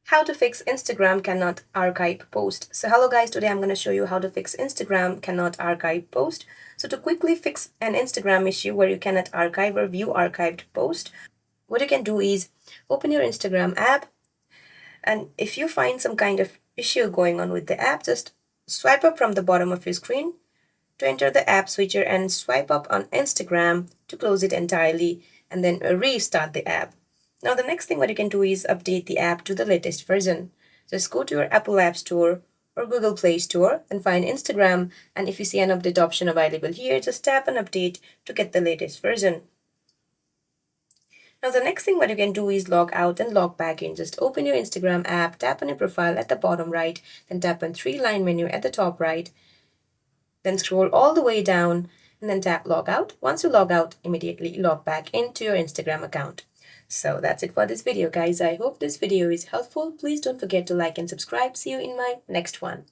How to fix Instagram cannot archive post. So hello guys, today I'm going to show you how to fix Instagram cannot archive post. So to quickly fix an Instagram issue where you cannot archive or view archived post, what you can do is open your Instagram app, and if you find some kind of issue going on with the app, just swipe up from the bottom of your screen to enter the app switcher and swipe up on Instagram to close it entirely and then restart the app. Now the next thing what you can do is update the app to the latest version. Just go to your Apple App Store or Google Play Store and find Instagram, and if you see an update option available here, just tap on update to get the latest version. Now the next thing what you can do is log out and log back in. Just open your Instagram app, tap on your profile at the bottom right, then tap on three-line menu at the top right, then scroll all the way down and then tap log out. Once you log out, immediately log back into your Instagram account. So that's it for this video guys. I hope this video is helpful. Please don't forget to like and subscribe. See you in my next one.